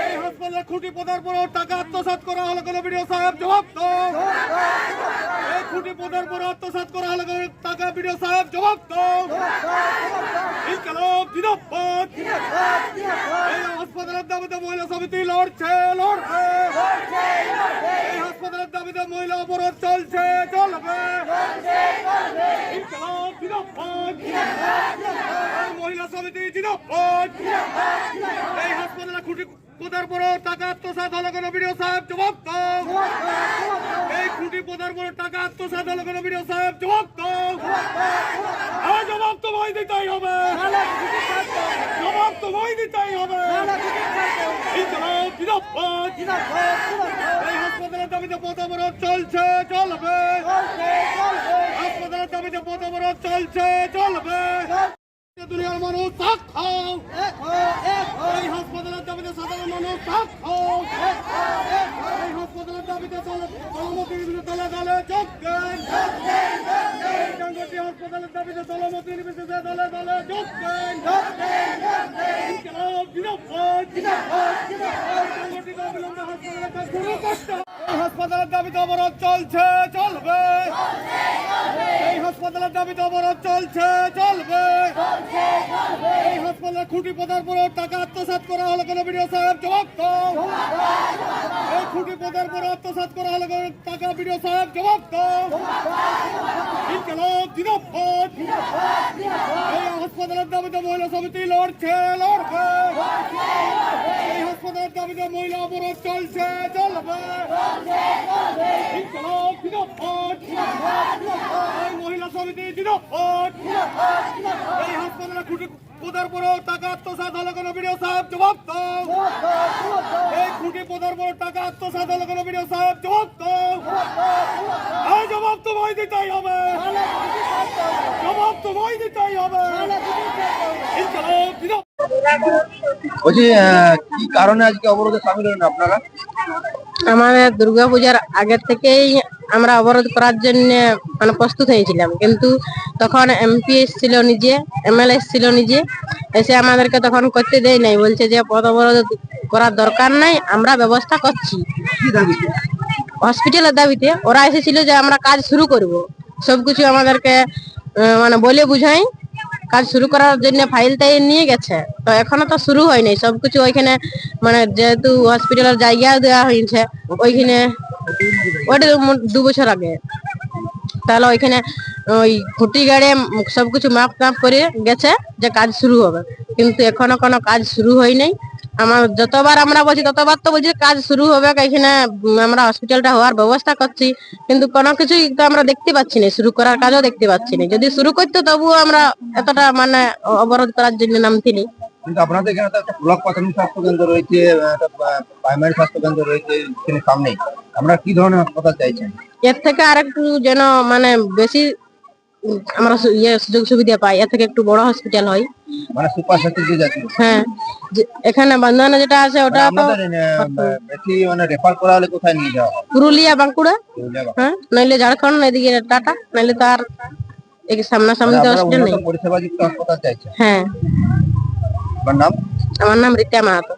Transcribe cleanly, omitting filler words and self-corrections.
এই হাসপাতালে খুঁটি পোতার পর টাকা আত্মসাৎ করা হলো কেন বিডিও সাহেব জবাব দাও। এই খুঁটি পোতার পর আত্মসাৎ করা হলো কেন টাকা বিডিও সাহেব জবাব দাও। ইনকিলাব জিন্দাবাদ। এই হাসপাতালের দাবিতে মহিলা সমিতি লড়ছে লড়বে। এই হাসপাতালের দাবিতে মহিলা অবরোধ চলছে চলবে। ইনকিলাব জিন্দাবাদ। এই মহিলা সমিতি জিন্দাবাদ। এই হাসপাতালে খুঁটি পোতার পর টাকা আত্মসাৎ হলো কেন বিডিও সাহেব জবাব দাও। এই খুঁটি পোতার পর টাকা আত্মসাৎ হলো কেন বিডিও সাহেব জবাব দাও। জবাব তো ভয় দিতেই হবে। জবাব তো ভয় দিতেই হবে। ইনকিলাব জিন্দাবাদ। এই হাসপাতালের দাবিতে পথ অবরোধ চলছে চলবে। হাসপাতালের দাবিতে পথ অবরোধ চলছে চলবে। দুনিয়ার মানুষ ভাত খাও। এই হাসপাতালের দাবিতে সাধারণ মানুষ ভাত খাও। এই হাসপাতালের দাবিতে দলমতির দলে দলে যোগ দেন। হাসপাতালের দাবিতে দলমতি নির্বিশেষে দলে দলে যোগ দেন। ইনকিলাব জিন্দাবাদ। অবিলম্বে হাসপাতালের কাজ শুরু করতে হবে। এই হাসপাতালের দাবিতে অবরোধ চলছে চলবে। এই হাসপাতালের দাবিতে অবরোধ চলছে চলবে। এই হাসপাতালে খুঁটি পোতার পর টাকা আত্মসাৎ করা হলো কেন বিডিও সাহেব জবাব দাও। এই খুঁটি পোতার পর আত্মসাৎ করা হলো কেন টাকা বিডিও সাহেব জবাব দাও। ইনকিলাব জিন্দাবাদ। এই হাসপাতালের দাবিতে মহিলা সমিতি লড়ছে লড়বে। এই হাসপাতালের দাবিতে মহিলা অবরোধ চলছে চলবে। ইনকিলাব জিন্দাবাদ। এই মহিলা সমিতি জিন্দাবাদ। এই হাসপাতালে খুঁটি পোতার পর টাকা আত্মসাৎ হলো কেন বিডিও সাহেব জবাব দাও। এই খুঁটি পোতার পর টাকা আত্মসাৎ হলো কেন বিডিও সাহেব জবাব দাও। এই জবাব তো ভয় দিতেই হবে। জবাব তো ভয় দিতেই হবে। ইনকিলাব জিন্দাবাদ। বলছি কি কারণে আজকে অবরোধে সামিল হলেন আপনারা? আমাদের দুর্গাপূজার আগের থেকেই আমরা অবরোধ করার জন্য মানে প্রস্তুত হয়েছিলাম, কিন্তু তখন এমপি এসেছিল নিজে, এমএলএ এসেছিল নিজে, এসে আমাদেরকে তখন করতে দেয় নাই, বলছে যে পথ অবরোধ করার দরকার নাই, আমরা ব্যবস্থা করছি। হসপিটালের দাবিতে ওরা এসেছিল যে আমরা কাজ শুরু করব, সবকিছু আমাদেরকে মানে বলে বুঝাই কাজ শুরু করার জন্য ফাইলটাই নিয়ে গেছে। তো এখনো তো শুরু হয়নি, সবকিছু ওইখানে মানে যেহেতু হসপিটালের জায়গা দেওয়া হয়েছে ওইখানে, ওইটা 2 বছর আগে, তাহলে ওইখানে ওই খুঁটি গাড়ে সবকিছু মাপ টাপ করে গেছে যে কাজ শুরু হবে, কিন্তু এখনো কোনো কাজ শুরু হয়নি। আমার যতবার আমরা বলছি ততবার তো বলছি কাজ শুরু হবে, এখানে আমরা হসপিটালটা হওয়ার ব্যবস্থা করছি, কিন্তু কোনো কিছুই তো আমরা দেখতে পাচ্ছি না, শুরু করার কাজও দেখতে পাচ্ছি না। যদি শুরু করতো তবুও আমরা এতটা মানে অবরোধ করার জন্য নামছিনি। কিন্তু আপনাদের এখানে তো একটা ব্লক প্রাথমিক স্বাস্থ্য কেন্দ্র রয়েছে, একটা প্রাইমারি স্বাস্থ্য কেন্দ্র রয়েছে এখানে সামনে, আমরা কি ধরনের হাসপাতাল চাইছেন? এর থেকে আর একটু যেন মানে বেশি আমরা সুযোগ সুবিধা পাই, এর থেকে একটু বড় হসপিটাল হয়, মানে সুপার ফ্যাসিলিটি জাতীয়। হ্যাঁ, এখানে বান্দোয়ানে যেটা আছে ওটা তো বেশি মানে রেফার করা হলে কোথায় নিয়ে যাওয়া হয়? পুরুলিয়া, বাঁকুড়া, হ্যাঁ, নইলে ঝাড়খণ্ড, এদিকে টাটা, নইলে তো আর সামনাসামনি হসপিটাল নেই। পরিষেবাযুক্ত হাসপাতাল চাইছেন? হ্যাঁ। আপনার নাম? আমার নাম রীতা মাহাতো।